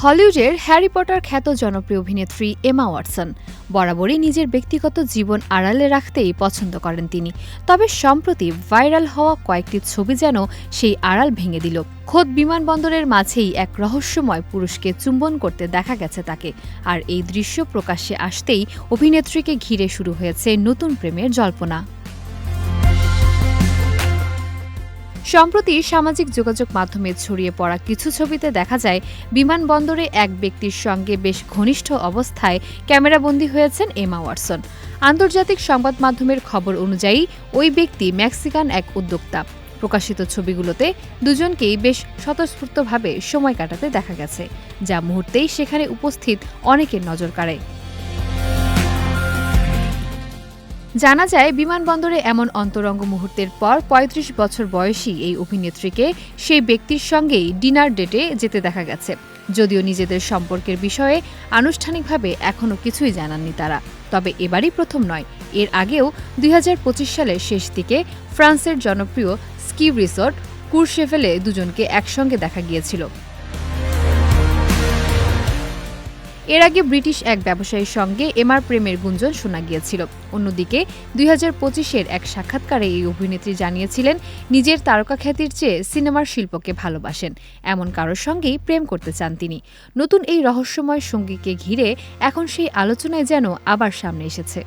হলিউডের Harry Potter খ্যাত জনপ্রিয় অভিনেত্রী এমা ওয়াটসন বরাবরই নিজের ব্যক্তিগত জীবন আড়ালে রাখতেই পছন্দ করেন তিনি। তবে সম্প্রতি ভাইরাল হওয়া কয়েকটি ছবি যেন সেই আড়াল ভেঙে দিল। খোদ বিমানবন্দরের মাঝেই এক রহস্যময় পুরুষকে চুম্বন করতে দেখা গেছে তাকে। আর এই দৃশ্য প্রকাশ্যে আসতেই অভিনেত্রীকে ঘিরে শুরু হয়েছে নতুন প্রেমের জল্পনা। সম্প্রতি সামাজিক যোগাযোগ মাধ্যমে ছড়িয়ে পড়া কিছু ছবিতে দেখা যায় বিমানবন্দরে এক ব্যক্তির সঙ্গে বেশ ঘনিষ্ঠ অবস্থায় ক্যামেরাবন্দী হয়েছেন এমা ওয়াটসন। আন্তর্জাতিক সংবাদ মাধ্যমের খবর অনুযায়ী ওই ব্যক্তি মেক্সিকান এক উদ্যোক্তা। প্রকাশিত ছবিগুলোতে দুজনকেই বেশ স্বতঃস্ফূর্তভাবে সময় কাটাতে দেখা গেছে, যা মুহূর্তেই সেখানে উপস্থিত অনেকের নজর কাড়ে। জানা যায় বিমানবন্দরে এমন অন্তরঙ্গ মুহূর্তের পর ৩৫ বছর বয়সী এই অভিনেত্রীকে সেই ব্যক্তির সঙ্গেই ডিনার ডেটে যেতে দেখা গেছে। যদিও নিজেদের সম্পর্কের বিষয়ে আনুষ্ঠানিকভাবে এখনও কিছুই জানাননি তারা। তবে এবারই প্রথম নয়, এর আগেও ২০২৫ সালের শেষ দিকে ফ্রান্সের জনপ্রিয় স্কি রিসোর্ট কুরশেভেলে দুজনকে একসঙ্গে দেখা গিয়েছিল। এর আগে ব্রিটিশ এক ব্যবসায়ীর সঙ্গে এমার প্রেমের গুঞ্জন শোনা গিয়েছিল। অন্যদিকে ২০২৫-এর এক সাক্ষাৎকারে এই অভিনেত্রী জানিয়েছিলেন নিজের তারকা খ্যাতির চেয়ে সিনেমার শিল্পকে ভালোবাসেন, এমন কারোর সঙ্গেই প্রেম করতে চান তিনি। নতুন এই রহস্যময় সঙ্গীকে ঘিরে এখন সেই আলোচনায় যেন আবার সামনে এসেছে।